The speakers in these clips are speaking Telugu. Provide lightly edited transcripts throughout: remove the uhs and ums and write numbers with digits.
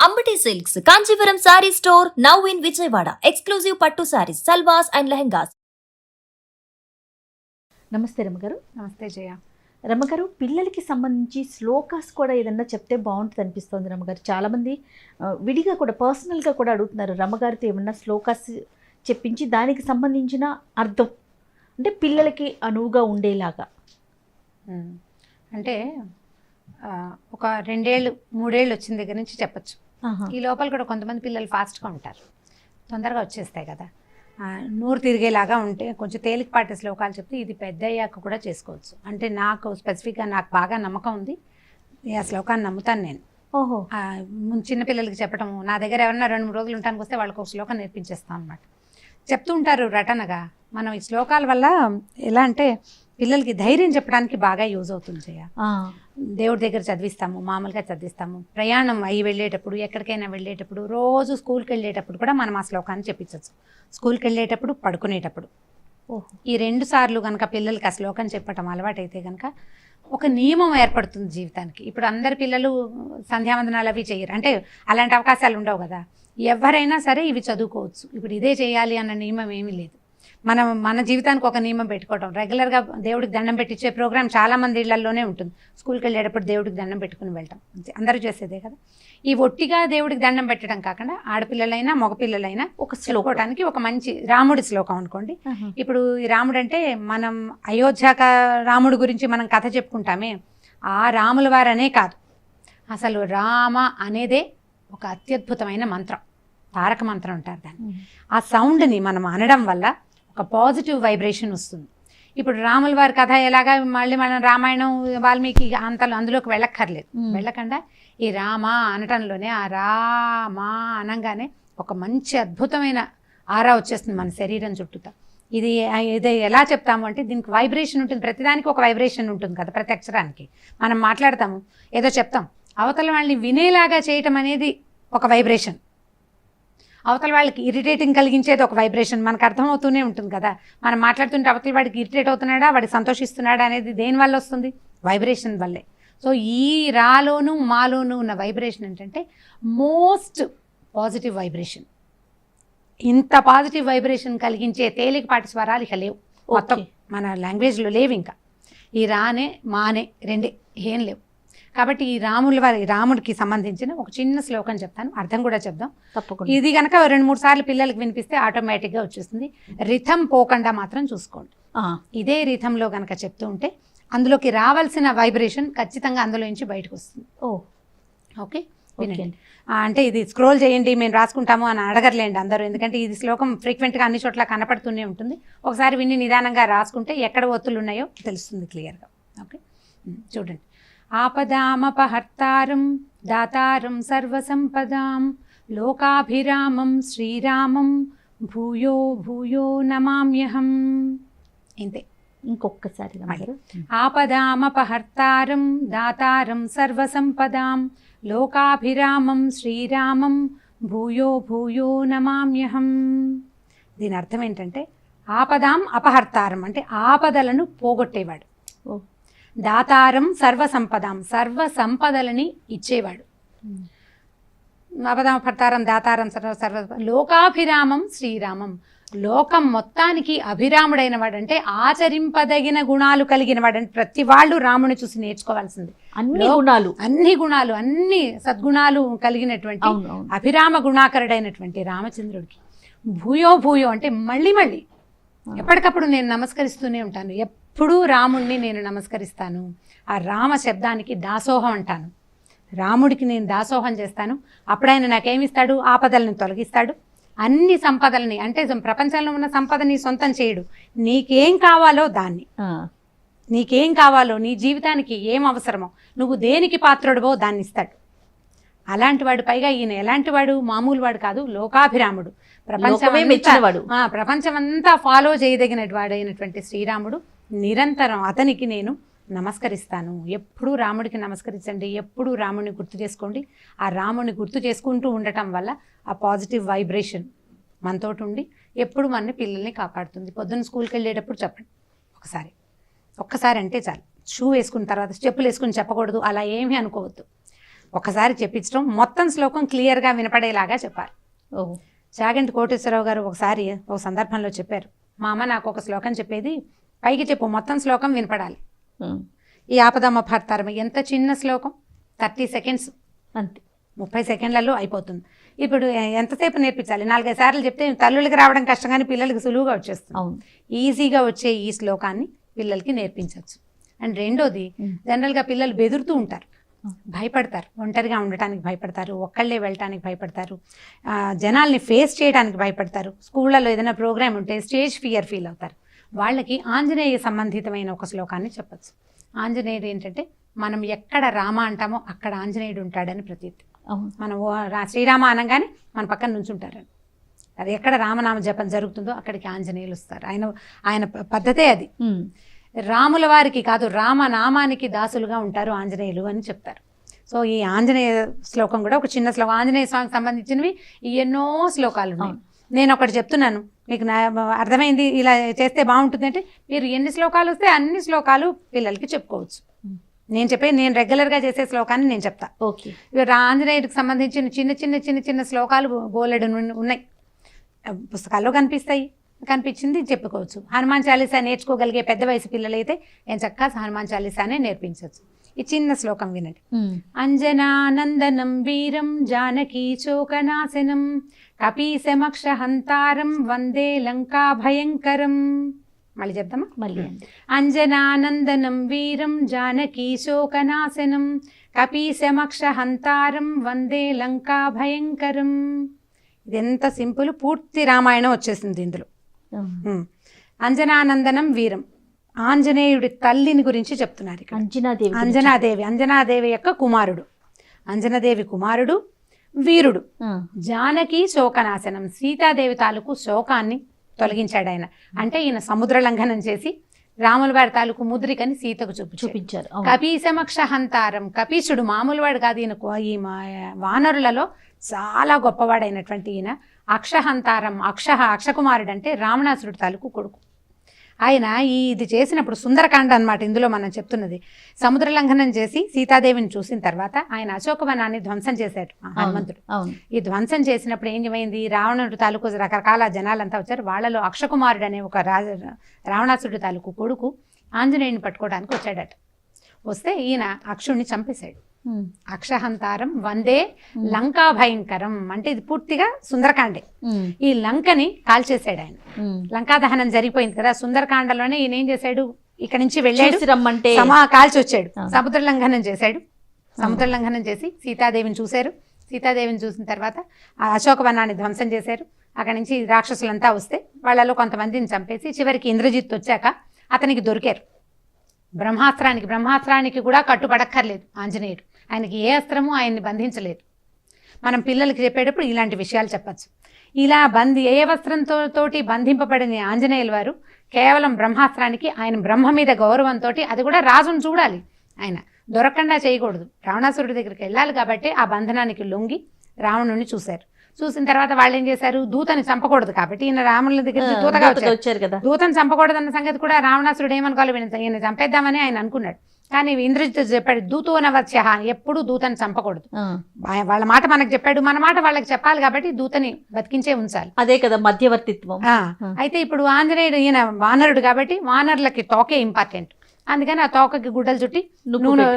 Ambati silks Kanchipuram sorry store now in Vijayawada. Exclusive పట్టు సారీస్, సల్వాస్ అండ్ లెహంగాస్. నమస్తే రమ్మగారు. నమస్తే జయ. రమ్మగారు, పిల్లలకి సంబంధించి శ్లోకాస్ కూడా ఏదన్నా చెప్తే బాగుంటుంది అనిపిస్తుంది రమ్మగారు. చాలామంది విడిగా కూడా పర్సనల్గా కూడా అడుగుతున్నారు, రమ్మగారితో ఏమన్నా శ్లోకాస్ చెప్పించి దానికి సంబంధించిన అర్థం అంటే పిల్లలకి అనువుగా ఉండేలాగా. అంటే ఒక 2 ఏళ్ళు 3 ఏళ్ళు వచ్చిన దగ్గర నుంచి చెప్పచ్చు. ఈ లోపల కూడా కొంతమంది పిల్లలు ఫాస్ట్గా ఉంటారు, తొందరగా వచ్చేస్తాయి కదా. నోరు తిరిగేలాగా ఉంటే కొంచెం తేలికపాటి శ్లోకాలు చెప్తే ఇది పెద్ద అయ్యాక కూడా చేసుకోవచ్చు. అంటే నాకు స్పెసిఫిక్గా నాకు బాగా నమ్మకం ఉంది, ఆ శ్లోకాన్ని నమ్ముతాను నేను. ఓహో. చిన్నపిల్లలకి చెప్పడము, నా దగ్గర ఎవరన్నా 2-3 రోజులు ఉండడానికి వస్తే వాళ్ళకి ఒక శ్లోకం నేర్పించేస్తాం అనమాట. చెప్తూ ఉంటారు రటనగా. మనం ఈ శ్లోకాల వల్ల ఎలా అంటే పిల్లలకి ధైర్యం చెప్పడానికి బాగా యూజ్ అవుతుంది జయ. దేవుడి దగ్గర చదివిస్తాము, మామూలుగా చదివిస్తాము, ప్రయాణం అయ్యి వెళ్ళేటప్పుడు, ఎక్కడికైనా వెళ్ళేటప్పుడు, రోజు స్కూల్కి వెళ్ళేటప్పుడు కూడా మనం ఆ శ్లోకాన్ని చెప్పించవచ్చు. స్కూల్కి వెళ్ళేటప్పుడు, పడుకునేటప్పుడు. ఈ 2 సార్లు కనుక పిల్లలకి ఆ శ్లోకం చెప్పటం అలవాటైతే కనుక ఒక నియమం ఏర్పడుతుంది జీవితానికి. ఇప్పుడు అందరి పిల్లలు సంధ్యావందనాలు అవి చేయరు, అంటే అలాంటి అవకాశాలు ఉండవు కదా. ఎవరైనా సరే ఇవి చదువుకోవచ్చు. ఇప్పుడు ఇదే చేయాలి అన్న నియమం ఏమీ లేదు. మన జీవితానికి ఒక నియమం పెట్టుకోవటం. రెగ్యులర్గా దేవుడికి దండం పెట్టించే ప్రోగ్రామ్ చాలామంది ఇళ్లలోనే ఉంటుంది. స్కూల్కి వెళ్ళేటప్పుడు దేవుడికి దండం పెట్టుకుని వెళ్ళటం అందరూ చేసేదే కదా. ఈ ఒట్టిగా దేవుడికి దండం పెట్టడం కాకుండా ఆడపిల్లలైనా మగపిల్లలైనా ఒక శ్లోకోటానికి ఒక మంచి రాముడి శ్లోకం అనుకోండి. ఇప్పుడు ఈ రాముడు అంటే మనం అయోధ్య రాముడి గురించి మనం కథ చెప్పుకుంటామే, ఆ రాముల వారనే కాదు, అసలు రామ అనేదే ఒక అత్యద్భుతమైన మంత్రం, తారక మంత్రం అంటారు దాన్ని. ఆ సౌండ్ని మనం అనడం వల్ల ఒక పాజిటివ్ వైబ్రేషన్ వస్తుంది. ఇప్పుడు రాముల వారి కథ ఎలాగా మళ్ళీ మనం రామాయణం వాల్మీకి అందులోకి వెళ్ళకుండా ఈ రామ అనటంలోనే ఆ రామ అనంగానే ఒక మంచి అద్భుతమైన ఆరా వచ్చేస్తుంది మన శరీరం చుట్టూతా. ఇది ఎలా చెప్తాము అంటే దీనికి వైబ్రేషన్ ఉంటుంది, ప్రతిదానికి ఒక వైబ్రేషన్ ఉంటుంది కదా. ప్రతి అక్షరానికి మనం మాట్లాడతాము, ఏదో చెప్తాం, అవతల వాళ్ళని వినేలాగా చేయటం అనేది ఒక వైబ్రేషన్. అవతల వాళ్ళకి ఇరిటేటింగ్ కలిగించేది ఒక వైబ్రేషన్. మనకు అర్థమవుతూనే ఉంటుంది కదా. మనం మాట్లాడుతుంటే అవతల వాడికి ఇరిటేట్ అవుతున్నాడా, వాడికి సంతోషిస్తున్నాడా అనేది దేనివల్ల వస్తుంది? వైబ్రేషన్ వల్లే. సో ఈ రాలోను మాలోను ఉన్న వైబ్రేషన్ ఏంటంటే మోస్ట్ పాజిటివ్ వైబ్రేషన్. ఇంత పాజిటివ్ వైబ్రేషన్ కలిగించే తేలికపాటి స్వరాలు ఇక లేవు, మొత్తం మన లాంగ్వేజ్లో లేవు. ఇంకా ఈ రానే మానే రెండే ఏం లేవు. కాబట్టి ఈ రాముడికి సంబంధించిన ఒక చిన్న శ్లోకం చెప్తాను, అర్థం కూడా చెప్దాం తప్పకుండా. ఇది కనుక 2-3 సార్లు పిల్లలకి వినిపిస్తే ఆటోమేటిక్గా వచ్చేస్తుంది. రిథం పోకుండా మాత్రం చూసుకోండి. ఇదే రిథంలో కనుక చెప్తూ ఉంటే అందులోకి రావాల్సిన వైబ్రేషన్ ఖచ్చితంగా అందులో నుంచి బయటకు వస్తుంది. ఓకే, వినండి. అంటే ఇది స్క్రోల్ చేయండి, మేము రాసుకుంటాము అని అడగర్లేండి అందరూ, ఎందుకంటే ఇది శ్లోకం ఫ్రీక్వెంట్గా అన్ని చోట్ల కనపడుతూనే ఉంటుంది. ఒకసారి విని నిదానంగా రాసుకుంటే ఎక్కడ ఒత్తులు ఉన్నాయో తెలుస్తుంది క్లియర్గా. ఓకే, చూడండి. ఆపదామపహర్తారం దాతారం సర్వసంపదాం లోకాభిరామం శ్రీరామం భూయో భూయో నమామ్యహం. ఇంతే. ఇంకొకసారి. ఆపదామపహర్తారం దాతారం సర్వసంపదాం లోకాభిరామం శ్రీరామం భూయో భూయో నమామ్యహం. దీని అర్థం ఏంటంటే ఆపదాం అపహర్తారం అంటే ఆపదలను పోగొట్టేవాడు, దాతారం సర్వసంపదాం సర్వ సంపదలని ఇచ్చేవాడు, అపదామపహర్తారం దాతారం సర్వ లోకాభిరామం శ్రీరామం లోకం మొత్తానికి అభిరాముడైన వాడు, అంటే ఆచరింపదగిన గుణాలు కలిగిన వాడు. అంటే ప్రతి వాళ్ళు రాముని చూసి నేర్చుకోవాల్సింది. అన్ని గుణాలు అన్ని సద్గుణాలు కలిగినటువంటి అభిరామ గుణాకరుడైనటువంటి రామచంద్రుడికి భూయో భూయో అంటే మళ్ళీ మళ్ళీ ఎప్పటికప్పుడు నేను నమస్కరిస్తూనే ఉంటాను. ఎప్పుడూ రాముడిని నేను నమస్కరిస్తాను. ఆ రామ శబ్దానికి దాసోహం అంటాను. రాముడికి నేను దాసోహం చేస్తాను. అప్పుడు ఆయన నాకేమిస్తాడు? ఆపదలను తొలగిస్తాడు, అన్ని సంపదలని, అంటే ప్రపంచంలో ఉన్న సంపదని సొంతం చేయడు. నీకేం కావాలో దాన్ని, నీకేం కావాలో, నీ జీవితానికి ఏం అవసరమో, నువ్వు దేనికి పాత్రుడివో దాన్ని ఇస్తాడు. అలాంటి వాడు. పైగా ఈయన ఎలాంటి వాడు? మామూలు వాడు కాదు, లోకాభిరాముడు. ప్రపంచమంతా ఫాలో చేయదగిన వాడైనటువంటి శ్రీరాముడు. నిరంతరం అతనికి నేను నమస్కరిస్తాను. ఎప్పుడూ రాముడికి నమస్కరించండి, ఎప్పుడూ రాముడిని గుర్తు చేసుకోండి. ఆ రాముడిని గుర్తు చేసుకుంటూ ఉండటం వల్ల ఆ పాజిటివ్ వైబ్రేషన్ మనతోటి ఉండి ఎప్పుడు మన పిల్లల్ని కాపాడుతుంది. పొద్దున్న స్కూల్కి వెళ్ళేటప్పుడు చెప్పండి ఒక్కసారి అంటే చాలు. షూ వేసుకున్న తర్వాత స్టెప్పులు వేసుకుని చెప్పకూడదు, అలా ఏమీ అనుకోవద్దు. ఒకసారి చెప్పించడం, మొత్తం శ్లోకం క్లియర్గా వినపడేలాగా చెప్పాలి. ఓ చాగంటి కోటేశ్వరరావు గారు ఒకసారి ఒక సందర్భంలో చెప్పారు, మా అమ్మ నాకు ఒక శ్లోకం చెప్పేది, పైకి చెప్పు, మొత్తం శ్లోకం వినపడాలి. ఈ ఆపదమ్మ భర్తారం ఎంత చిన్న శ్లోకం, 30 సెకండ్స్, అంతే 30 సెకండ్లలో అయిపోతుంది. ఇప్పుడు ఎంతసేపు నేర్పించాలి? 4-5 సార్లు చెప్తే తల్లులకి రావడం కష్టం, కానీ పిల్లలకి సులువుగా వచ్చేస్తుంది. అవును. ఈజీగా వచ్చే ఈ శ్లోకాన్ని పిల్లలకి నేర్పించవచ్చు. అండ్ రెండోది, జనరల్గా పిల్లలు బెదురుతూ ఉంటారు, భయపడతారు, ఒంటరిగా ఉండటానికి భయపడతారు, ఒక్కళ్ళే వెళ్ళటానికి భయపడతారు, జనాల్ని ఫేస్ చేయడానికి భయపడతారు, స్కూళ్ళలో ఏదైనా ప్రోగ్రామ్ ఉంటే స్టేజ్ ఫియర్ ఫీల్ అవుతారు. వాళ్ళకి ఆంజనేయ సంబంధితమైన ఒక శ్లోకాన్ని చెప్పచ్చు. ఆంజనేయుడు ఏంటంటే, మనం ఎక్కడ రామ అంటామో అక్కడ ఆంజనేయుడు ఉంటాడని ప్రతీతి. మనం శ్రీరామ అనగానే మన పక్కన నుంచుంటారని, అది ఎక్కడ రామనామ జపం జరుగుతుందో అక్కడికి ఆంజనేయులు వస్తారు. ఆయన పద్ధతే అది. రాముల వారికి కాదు, రామనామానికి దాసులుగా ఉంటారు ఆంజనేయులు అని చెప్తారు. సో ఈ ఆంజనేయ శ్లోకం కూడా ఒక చిన్న శ్లోకం. ఆంజనేయ స్వామికి సంబంధించినవి ఎన్నో శ్లోకాలు ఉన్నాయి. నేను ఒకటి చెప్తున్నాను మీకు, అర్థమైంది ఇలా చేస్తే బాగుంటుంది అంటే, మీరు ఎన్ని శ్లోకాలు వస్తే అన్ని శ్లోకాలు పిల్లలకి చెప్పుకోవచ్చు. నేను రెగ్యులర్గా చేసే శ్లోకాన్ని నేను చెప్తా. ఓకే. ఆంజనేయుడికి సంబంధించిన చిన్న చిన్న చిన్న చిన్న శ్లోకాలు బోలెడు ఉన్నాయి, పుస్తకాల్లో కనిపించింది చెప్పుకోవచ్చు. హనుమాన్ చాలీసా నేర్చుకోగలిగే పెద్ద వయసు పిల్లలైతే నేను చక్కగా హనుమాన్ చాలీసానే నేర్పించవచ్చు. ఈ చిన్న శ్లోకం వినండి. అంజనానందనం వీరం జానకీ చోకనాశనం కపీశమక్షహంతారం వందే లంకా భయంకరం. మళ్ళీ చెప్తామా? మళ్ళీ. అంజనానందనం వీరం జానకీ శోకనాశనం కపీశమక్షహంతారం వందే లంకా భయంకరం. ఇది ఎంత సింపుల్, పూర్తి రామాయణం వచ్చేసింది ఇందులో. అంజనానందనం వీరం, ఆంజనేయుడి తల్లిని గురించి చెప్తున్నారు ఇక్కడ. అంజనాదేవి యొక్క కుమారుడు, అంజనాదేవి కుమారుడు వీరుడు. జానకి శోకనాశనం, సీతాదేవి తాలూకు శోకాన్ని తొలగించాడు ఆయన. అంటే ఈయన సముద్ర లంఘనం చేసి రాముల వారి తాలూకు ముద్రికని సీతకు చూపించారు. కపీశమక్షహంతారం, కపీశుడు మామూలు వాడు కాదు, ఈయన ఈ వానరులలో చాలా గొప్పవాడైనటువంటి ఈయన. అక్షహంతారం, అక్షకుమారుడు అంటే రావణాసురుడు తాలూకు కొడుకు. ఆయన ఇది చేసినప్పుడు సుందరకాండ అన్నమాట ఇందులో మనం చెప్తున్నది. సముద్ర లంఘనం చేసి సీతాదేవిని చూసిన తర్వాత ఆయన అశోకవనాన్ని ధ్వంసం చేశాడు హనుమంతుడు. ఈ ధ్వంసం చేసినప్పుడు ఏం ఏమైంది, రావణుడు తాలూకు రకరకాల జనాలంతా వచ్చారు. వాళ్ళలో అక్షకుమారుడు అనే ఒక రావణాసురుడు తాలూకు కొడుకు ఆంజనేయుని పట్టుకోవడానికి వచ్చాడట. వస్తే ఈయన అక్షుణ్ణి చంపేశాడు. అక్షహంతారం వందే లంకా భయంకరం అంటే ఇది పూర్తిగా సుందరకాండే. ఈ లంకని కాల్చేశాడు ఆయన. లంకా దహనం జరిగిపోయింది కదా, సుందరకాండలోనే ఈయన ఏం చేశాడు, ఇక్కడ నుంచి వెళ్ళాడు, కాల్చి వచ్చాడు, సముద్ర లంఘనం చేశాడు. సముద్ర లంఘనం చేసి సీతాదేవిని చూశారు. సీతాదేవిని చూసిన తర్వాత ఆ అశోకవనాన్ని ధ్వంసం చేశారు. అక్కడి నుంచి రాక్షసులంతా వస్తే వాళ్ళలో కొంతమందిని చంపేసి చివరికి ఇంద్రజిత్ వచ్చాక అతనికి దొరికారు. బ్రహ్మాస్త్రానికి కూడా కట్టుబడక్కర్లేదు ఆంజనేయుడు, ఆయనకి ఏ అస్త్రము ఆయన్ని బంధించలేదు. మనం పిల్లలకి చెప్పేటప్పుడు ఇలాంటి విషయాలు చెప్పచ్చు. ఇలా ఏ వస్త్రంతోటి బంధింపబడిన ఆంజనేయుల వారు కేవలం బ్రహ్మాస్త్రానికి, ఆయన బ్రహ్మ మీద గౌరవంతో, అది కూడా రాజును చూడాలి, ఆయన దొరకకుండా చేయకూడదు, రావణాసురుడి దగ్గరికి వెళ్ళాలి కాబట్టి ఆ బంధనానికి లొంగి రావణుడిని చూశారు. చూసిన తర్వాత వాళ్ళు ఏం చేశారు, దూతని చంపకూడదు కాబట్టి ఈయన రాముల దగ్గర దూతగా వచ్చారు కదా, దూతని చంపకూడదు అన్న సంగతి కూడా రావణాసురుడు ఏమనుకోవాలి, ఈయన చంపేద్దామని ఆయన అనుకున్నాడు. కానీ ఇంద్రజిత్ చెప్పాడు, దూతోనవత్య, ఎప్పుడు దూతని చంపకూడదు. వాళ్ళ మాట మనకు చెప్పాడు, మన మాట వాళ్ళకి చెప్పాలి కాబట్టి దూతని బతికించే ఉంచాలి. అదే కదా మధ్యవర్తిత్వం. అయితే ఇప్పుడు ఆంజనేయుడు ఈయన వానరుడు కాబట్టి వానరులకి తోకే ఇంపార్టెంట్. అందుకని ఆ తోకకి గుడ్డలు చుట్టి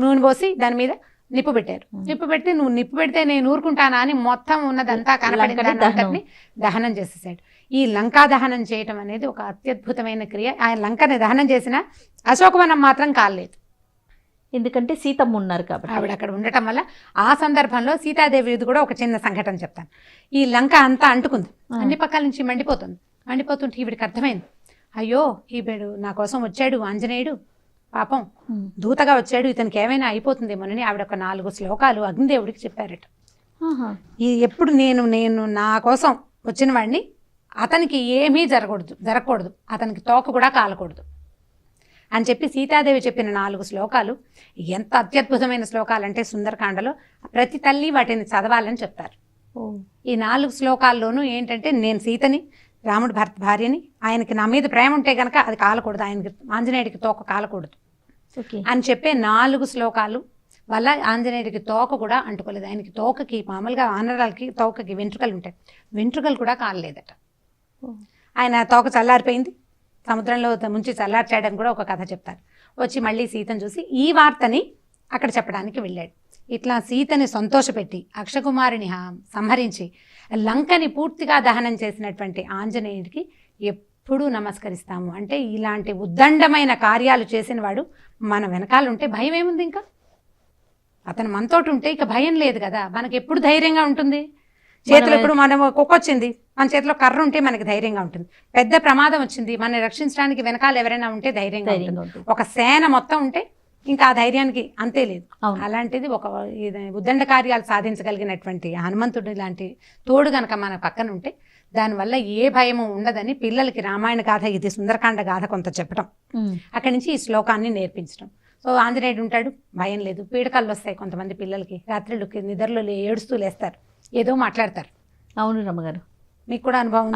నూనె పోసి దాని మీద నిప్పు పెట్టారు. నిప్పు పెట్టి, నువ్వు నిప్పు పెడితే నేను ఊరుకుంటానా అని మొత్తం ఉన్నదంతా కనపడిందని దహనం చేసేసాడు. ఈ లంకా దహనం చేయటం అనేది ఒక అత్యద్భుతమైన క్రియ. ఆయన లంకని దహనం చేసిన అశోకవనం మాత్రం కాలేదు, ఎందుకంటే సీతమ్మ ఉన్నారు కాబట్టి. ఆవిడ అక్కడ ఉండటం వల్ల ఆ సందర్భంలో సీతాదేవిది కూడా ఒక చిన్న సంఘటన చెప్తాను. ఈ లంక అంతా అంటుకుంది, అన్ని పక్కల నుంచి మండిపోతుంటే ఈవిడికి అర్థమైంది, అయ్యో ఈవిడు నా కోసం వచ్చాడు ఆంజనేయుడు, పాపం దూతగా వచ్చాడు, ఇతనికి ఏమైనా అయిపోతుందేమోనని ఆవిడ ఒక 4 శ్లోకాలు అగ్నిదేవుడికి చెప్పారట. ఎప్పుడు నేను నా కోసం వచ్చిన వాడిని, అతనికి ఏమీ జరగకూడదు, అతనికి తోక కూడా కాలకూడదు అని చెప్పి సీతాదేవి చెప్పిన 4 శ్లోకాలు ఎంత అత్యద్భుతమైన శ్లోకాలు అంటే సుందరకాండలో ప్రతి తల్లి వాటిని చదవాలని చెప్తారు. ఈ 4 శ్లోకాల్లోనూ ఏంటంటే, నేను సీతని, రాముడు భార్యని, ఆయనకి నా మీద ప్రేమ ఉంటే కనుక అది కాలకూడదు, ఆయనకి ఆంజనేయుడికి తోక కాలకూడదు అని చెప్పే 4 శ్లోకాలు వల్ల ఆంజనేయుడికి తోక కూడా అంటుకోలేదు. ఆయనకి తోకకి మామూలుగా వానరాలకి తోకకి వెంట్రుకలు ఉంటాయి, వెంట్రుకలు కూడా కాలలేదట. ఆయన తోక చల్లారిపోయింది, సముద్రంలో ముంచి చల్లార్చాడని కూడా ఒక కథ చెప్తారు. వచ్చి మళ్ళీ సీతను చూసి ఈ వార్తని అక్కడ చెప్పడానికి వెళ్ళాడు. ఇట్లా సీతని సంతోషపెట్టి అక్షకుమారిని సంహరించి లంకని పూర్తిగా దహనం చేసినటువంటి ఆంజనేయుడికి ఎప్పుడూ నమస్కరిస్తాము. అంటే ఇలాంటి ఉద్దండమైన కార్యాలు చేసిన వాడు మన వెనకాల ఉంటే భయం ఏముంది? ఇంకా అతను మనతోటి ఉంటే ఇక భయం లేదు కదా, మనకి ఎప్పుడు ధైర్యంగా ఉంటుంది. చేతిలో ఇప్పుడు మనం కుక్క వచ్చింది, మన చేతిలో కర్ర ఉంటే మనకి ధైర్యంగా ఉంటుంది. పెద్ద ప్రమాదం వచ్చింది, మనని రక్షించడానికి వెనకాల ఎవరైనా ఉంటే ధైర్యంగా ఉంటుంది. ఒక సేన మొత్తం ఉంటే ఇంకా ఆ ధైర్యానికి అంతే లేదు. అలాంటిది ఒక ఉద్దండ కార్యాలు సాధించగలిగినటువంటి హనుమంతుడి లాంటి తోడు గనక మన పక్కన ఉంటే దానివల్ల ఏ భయము ఉండదని పిల్లలకి రామాయణ గాథ, ఇది సుందరకాండ గాథ కొంత చెప్పడం, అక్కడి నుంచి ఈ శ్లోకాన్ని నేర్పించడం. సో ఆంజనేయుడు ఉంటాడు, భయం లేదు. పీడకలు వస్తాయి కొంతమంది పిల్లలకి, రాత్రిళ్ళు నిద్రలో ఏడుస్తూ లేస్తారు, ఏదో మాట్లాడతారు. అవును రమ్మగారు, మీకు కూడా అనుభవం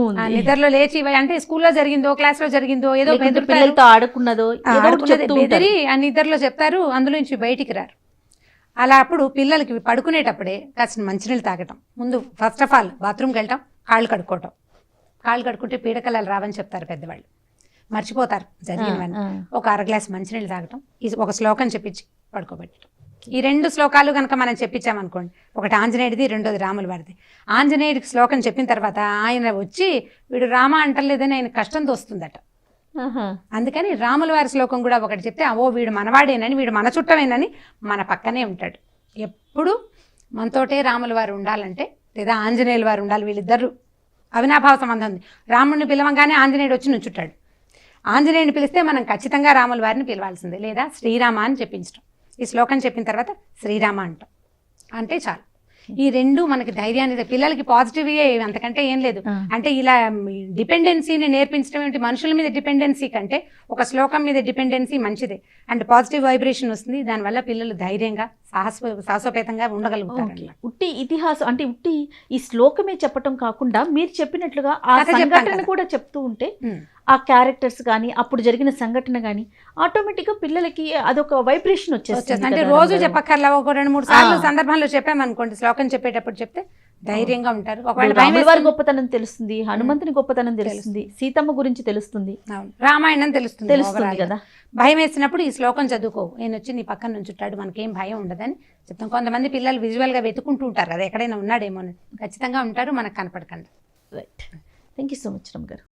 ఉంది. నిద్రలో లేచి అంటే స్కూల్లో జరిగిందో క్లాస్ లో జరిగిందో ఏదో పిల్లలతో ఆడుకున్నదో బెదిరి ఆ నిద్రలో చెప్తారు, అందులో నుంచి బయటికి రారు. అలా అప్పుడు పిల్లలకి పడుకునేటప్పుడే కాసిన మంచినీళ్ళు తాగటం, ముందు ఫస్ట్ ఆఫ్ ఆల్ బాత్రూమ్కి వెళ్ళటం, కాళ్ళు కడుక్కోవటం. కాళ్ళు కడుక్కుంటే పీడకలలు రావని చెప్తారు పెద్దవాళ్ళు, మర్చిపోతారు జరిగినవన్నీ. ఒక అర గ్లాస్ మంచినీళ్ళు తాగటం, ఒక శ్లోకం చెప్పించి పడుకోబెట్టడం. ఈ 2 శ్లోకాలు కనుక మనం చెప్పించామనుకోండి, ఒకటి ఆంజనేయుడిది, రెండోది రాముల వారిది. ఆంజనేయుడికి శ్లోకం చెప్పిన తర్వాత ఆయన వచ్చి వీడు రామ అంటలేదని ఆయన కష్టం తోస్తుందట. అందుకని రాముల వారి శ్లోకం కూడా ఒకటి చెప్తే ఓ వీడు మనవాడేనని, వీడు మన చుట్టమేనని మన పక్కనే ఉంటాడు. ఎప్పుడు మనతోటే రాముల వారు ఉండాలంటే, లేదా ఆంజనేయుల వారు ఉండాలి. వీళ్ళిద్దరు అవినాభావ సంబంధం ఉంది. రాముడిని పిలవంగానే ఆంజనేయుడు వచ్చి నుంచుంటాడు, ఆంజనేయుడిని పిలిస్తే మనం ఖచ్చితంగా రాముల వారిని పిలవాల్సిందే, లేదా శ్రీరామ అని చెప్పించడం. ఈ శ్లోకం చెప్పిన తర్వాత శ్రీరామ అంటాం అంటే చాలు. ఈ 2 మనకి ధైర్యాన్ని, పిల్లలకి పాజిటివ్గా, అంతకంటే ఏం లేదు. అంటే ఇలా డిపెండెన్సీని నేర్పించడం ఏంటి, మనుషుల మీద డిపెండెన్సీ కంటే ఒక శ్లోకం మీద డిపెండెన్సీ మంచిదే. అండ్ పాజిటివ్ వైబ్రేషన్ వస్తుంది, దానివల్ల పిల్లలు ధైర్యంగా సాహసోపేతంగా ఉండగలుగుతారు. ఉట్టి ఇతిహాసం అంటే ఉట్టి ఈ శ్లోకమే చెప్పటం కాకుండా మీరు చెప్పినట్లుగా ఆ సంఘటన కూడా చెప్తూ ఉంటే ఆ క్యారెక్టర్స్ కానీ అప్పుడు జరిగిన సంఘటన కానీ ఆటోమేటిక్గా పిల్లలకి అదొక వైబ్రేషన్ వచ్చేస్తుంది. అంటే రోజు చెప్పక్కర్లా, ఒక 2-3 సార్లు సందర్భంలో చెప్పామనుకోండి, శ్లోకం చెప్పేటప్పుడు చెప్తే ధైర్యంగా ఉంటారు. రాముల వారి గొప్పతనం తెలుస్తుంది, హనుమంతుని గొప్పతనం తెలుస్తుంది, సీతమ్మ గురించి తెలుస్తుంది, రామాయణం తెలుస్తుంది కదా. భయం వేసినప్పుడు ఈ శ్లోకం చదువుకో, నేను వచ్చి నీ పక్కన నుంచుంటాడు, మనకేం భయం ఉండదని చెప్తాం. కొంతమంది పిల్లలు విజువల్గా వెతుకుంటూ ఉంటారు కదా, ఎక్కడైనా ఉన్నాడేమో, ఖచ్చితంగా ఉంటారు, మనకు కనపడకండి. Right, thank you so much Ramma గారు.